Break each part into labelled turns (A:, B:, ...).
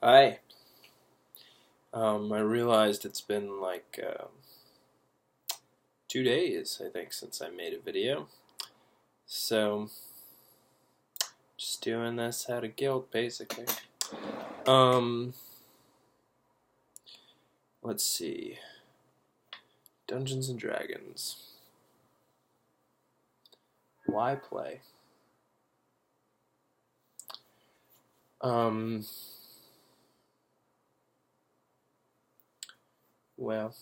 A: Hi. I realized it's been like 2 days, I think, since I made a video. So, just doing this out of guilt, basically. Um, let's see. Dungeons and Dragons. Why play? Um, well,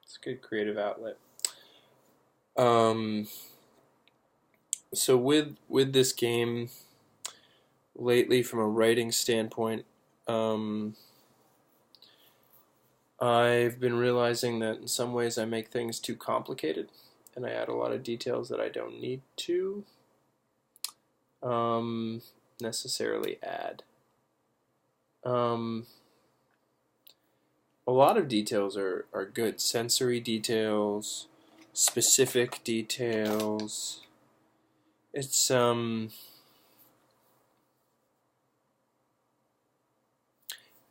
A: it's a good creative outlet. Um, so with this game lately, from a writing standpoint, um, I've been realizing that in some ways I make things too complicated and I add a lot of details that I don't need to um, necessarily add. Um, a lot of details are good. Sensory details, specific details. It's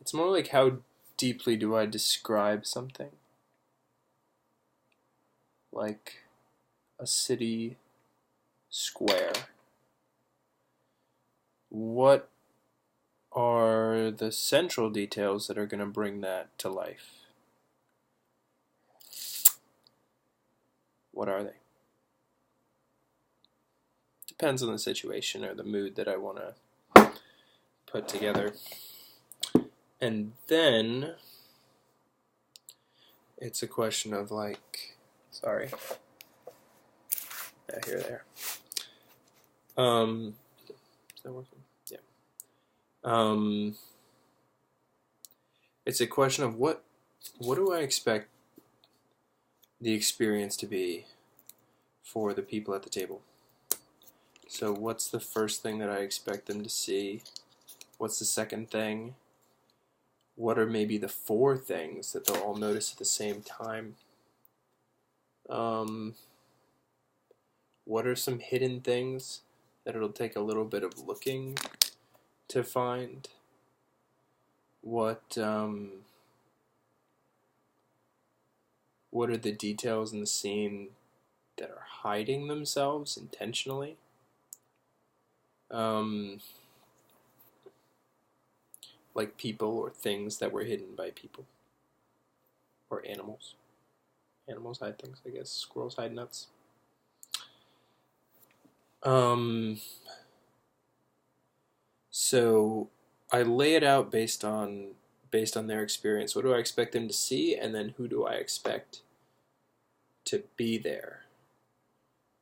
A: it's more like how deeply do I describe something? Like a city square. What are the central details that are going to bring that to life? What are they? Depends on the situation or the mood that I want to put together. And then it's a question of like, sorry, yeah, here, there. Is that working? Yeah. It's a question of what do I expect the experience to be for the people at the table? So what's the first thing that I expect them to see? What's the second thing? What are maybe the four things that they'll all notice at the same time? What are some hidden things that it'll take a little bit of looking to find? What are the details in the scene that are hiding themselves intentionally? Like people or things that were hidden by people. Or animals. Animals hide things, I guess. Squirrels hide nuts. So I lay it out based on their experience. What do I expect them to see, and then who do I expect to be there?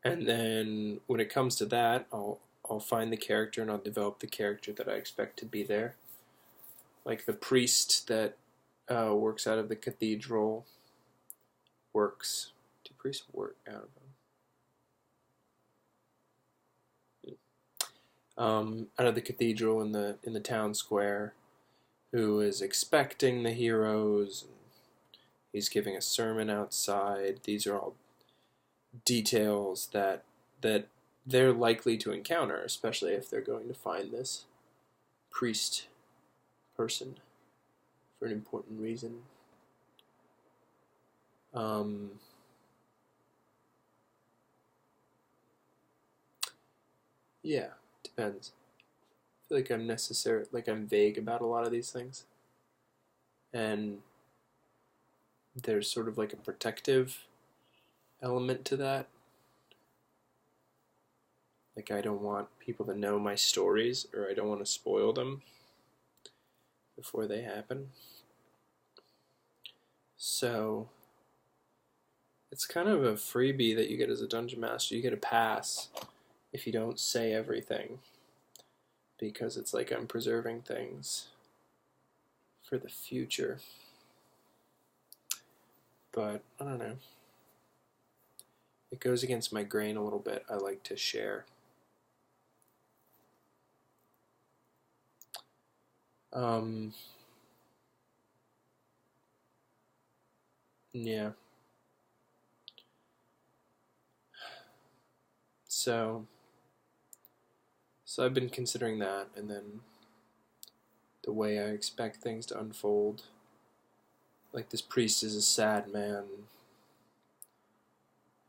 A: And then when it comes to that, I'll find the character and I'll develop the character that I expect to be there. Like the priest that works out of the cathedral. Works. Do priests work out of them? Out of the cathedral in the town square, who is expecting the heroes. He's giving a sermon outside. These are all details that they're likely to encounter, especially if they're going to find this priest person for an important reason. Yeah, depends. I feel like I'm vague about a lot of these things, and there's sort of like a protective element to that. Like I don't want people to know my stories, or I don't want to spoil them before they happen. So it's kind of a freebie that you get as a dungeon master. You get a pass if you don't say everything, because it's like I'm preserving things for the future. But I don't know. It goes against my grain a little bit. I like to share. Yeah. So I've been considering that, and then the way I expect things to unfold. Like, this priest is a sad man,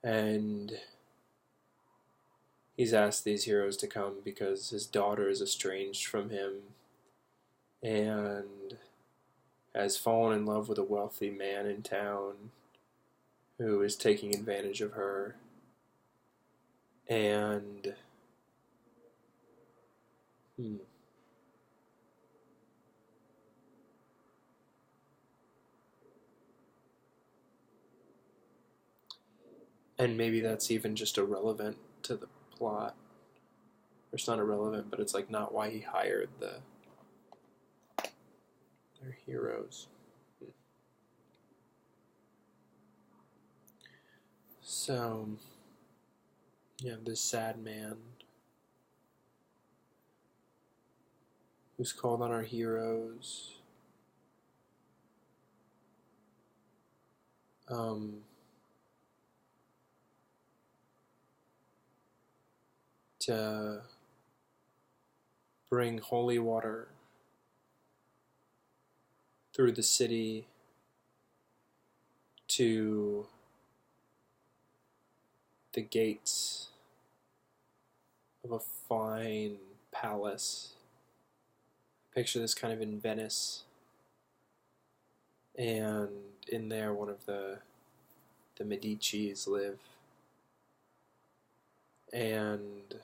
A: and he's asked these heroes to come because his daughter is estranged from him and has fallen in love with a wealthy man in town who is taking advantage of her. And and maybe that's even just irrelevant to the plot. Or it's not irrelevant, but it's like not why he hired their heroes. So, yeah, this sad man who's called on our heroes to bring holy water through the city to the gates of a fine palace. Picture this kind of in Venice, and in there one of the Medicis live, and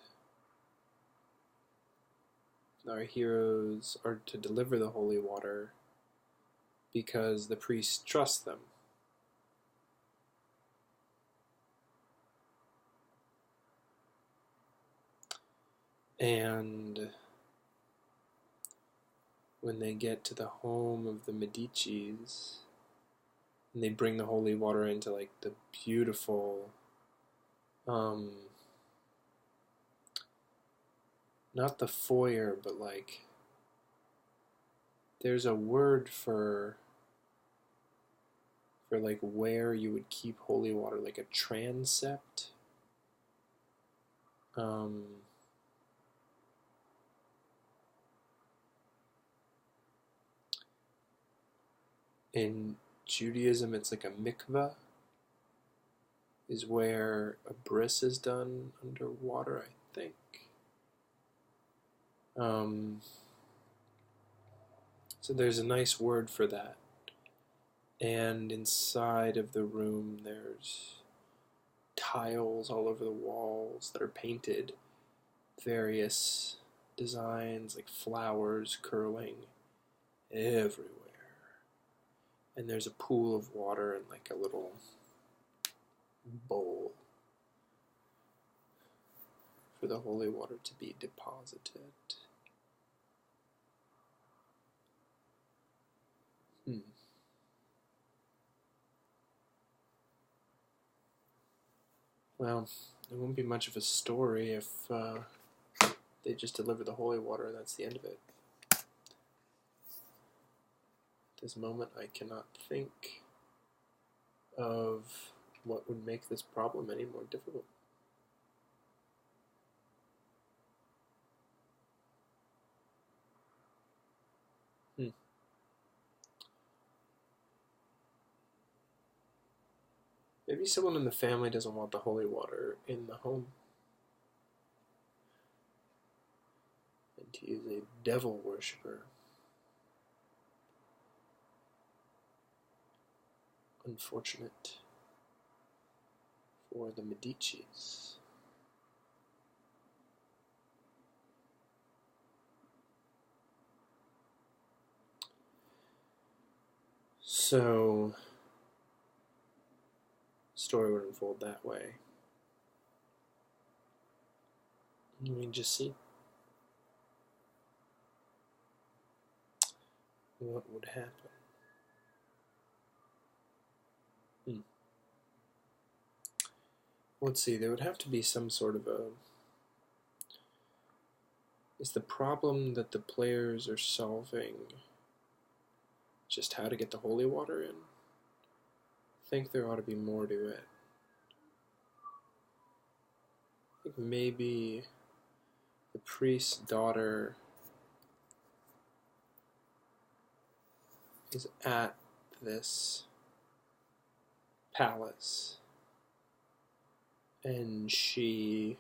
A: our heroes are to deliver the holy water because the priests trust them. And when they get to the home of the Medicis, and they bring the holy water into like the beautiful, not the foyer, but like, there's a word for like where you would keep holy water, like a transept. In Judaism, it's like a mikveh, is where a bris is done underwater, I think. So there's a nice word for that. And inside of the room, there's tiles all over the walls that are painted various designs, like flowers curling everywhere. And there's a pool of water and like a little bowl for the holy water to be deposited. Well, it won't be much of a story if they just deliver the holy water and that's the end of it. At this moment, I cannot think of what would make this problem any more difficult. Maybe someone in the family doesn't want the holy water in the home. And he is a devil worshipper. Unfortunate for the Medicis. So, the story would unfold that way. And we just see what would happen. Let's see, there would have to be some sort of a... Is the problem that the players are solving just how to get the holy water in? I think there ought to be more to it. I think maybe the priest's daughter is at this palace, and she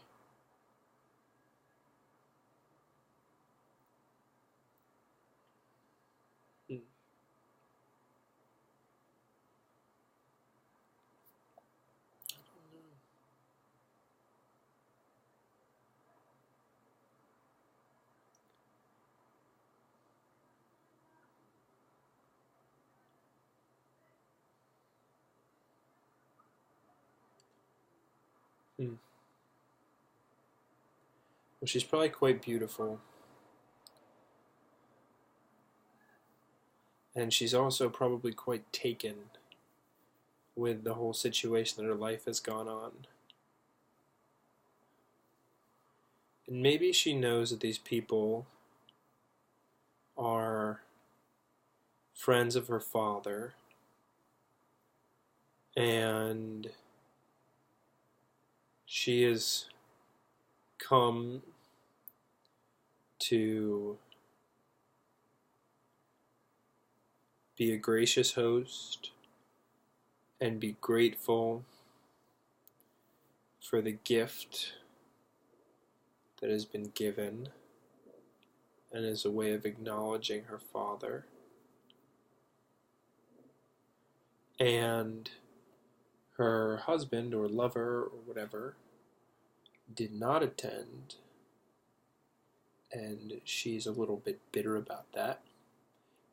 A: well, she's probably quite beautiful, and she's also probably quite taken with the whole situation that her life has gone on. And maybe she knows that these people are friends of her father, and she has come to be a gracious host and be grateful for the gift that has been given, and as a way of acknowledging her father. And her husband or lover or whatever did not attend, and she's a little bit bitter about that.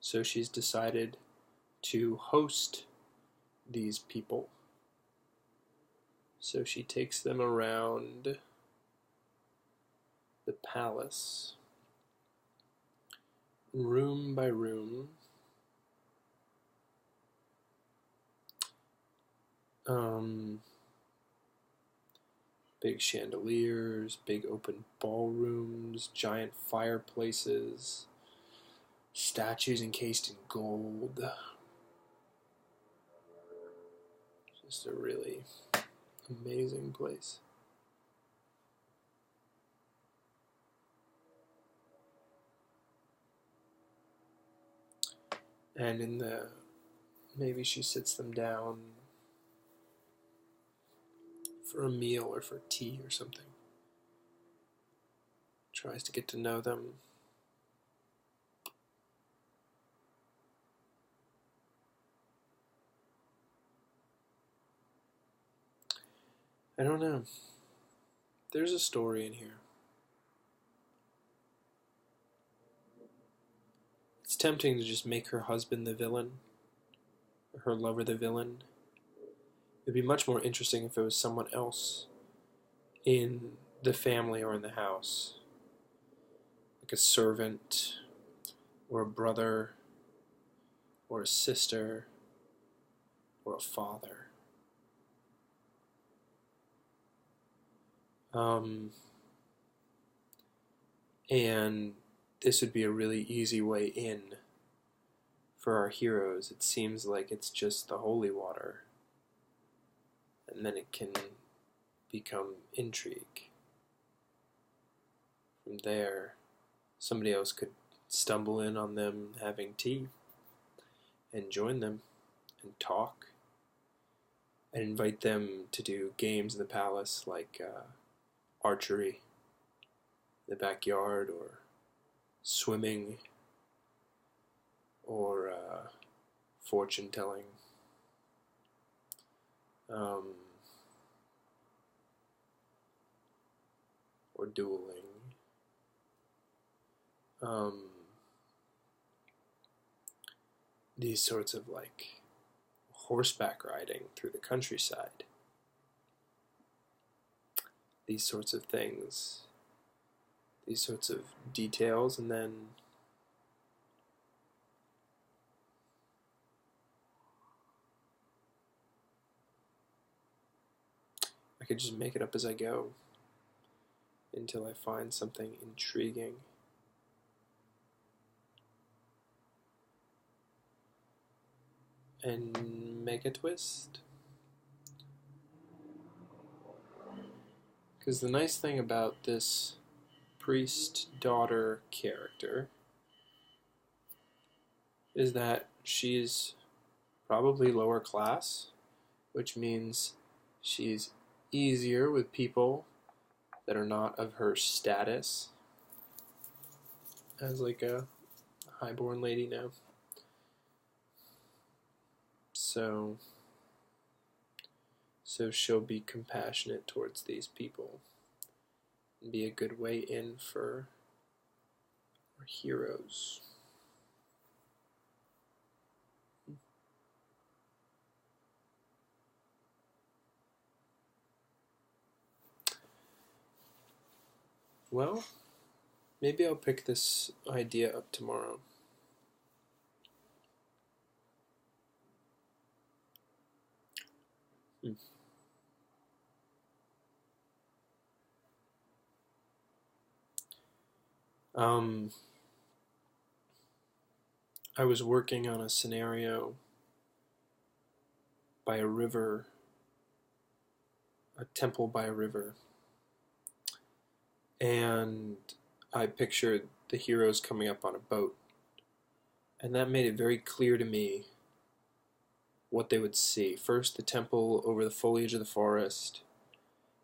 A: So she's decided to host these people. So she takes them around the palace, room by room. Big chandeliers, big open ballrooms, giant fireplaces, statues encased in gold. Just a really amazing place. And maybe she sits them down for a meal or for tea or something. Tries to get to know them. I don't know. There's a story in here. It's tempting to just make her husband the villain, or her lover the villain. It'd be much more interesting if it was someone else in the family or in the house. Like a servant, or a brother, or a sister, or a father. And this would be a really easy way in for our heroes. It seems like it's just the holy water, and then it can become intrigue. From there, somebody else could stumble in on them having tea and join them and talk and invite them to do games in the palace like archery in the backyard, or swimming, or fortune telling. Or dueling. These sorts of like horseback riding through the countryside. These sorts of things. These sorts of details, and then I could just make it up as I go until I find something intriguing. And make a twist. Because the nice thing about this priest-daughter character is that she's probably lower class, which means she's easier with people that are not of her status as like a highborn lady now. So she'll be compassionate towards these people and be a good way in for our heroes. Well, maybe I'll pick this idea up tomorrow. I was working on a scenario by a river, a temple by a river, and I pictured the heroes coming up on a boat, and that made it very clear to me what they would see. First, the temple over the foliage of the forest,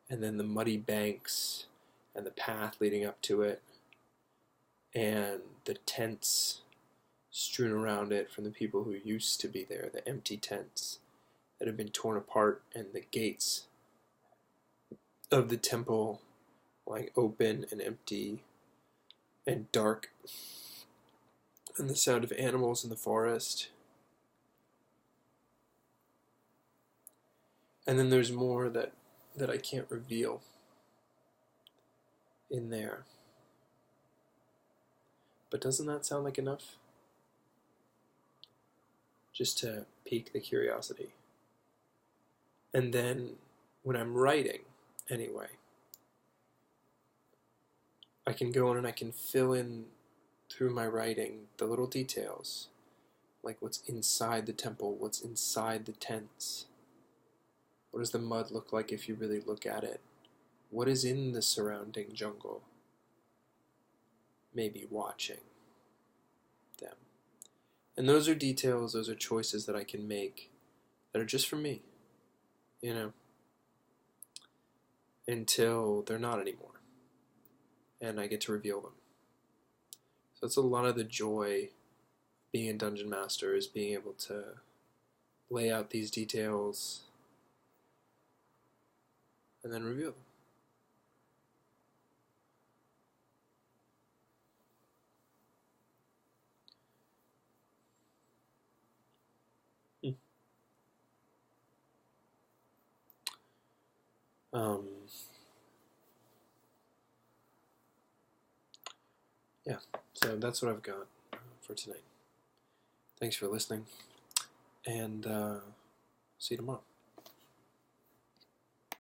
A: and then the muddy banks and the path leading up to it, and the tents strewn around it from the people who used to be there, the empty tents that have been torn apart, and the gates of the temple lying open and empty and dark, and the sound of animals in the forest. And then there's more that I can't reveal in there. But doesn't that sound like enough? Just to pique the curiosity. And then when I'm writing, anyway, I can go in and I can fill in through my writing the little details, like what's inside the temple, what's inside the tents. What does the mud look like if you really look at it? What is in the surrounding jungle? Maybe watching them. And those are details, those are choices that I can make that are just for me, until they're not anymore. And I get to reveal them. So that's a lot of the joy being a dungeon master, is being able to lay out these details and then reveal them. Yeah, so that's what I've got for tonight. Thanks for listening, and see you tomorrow.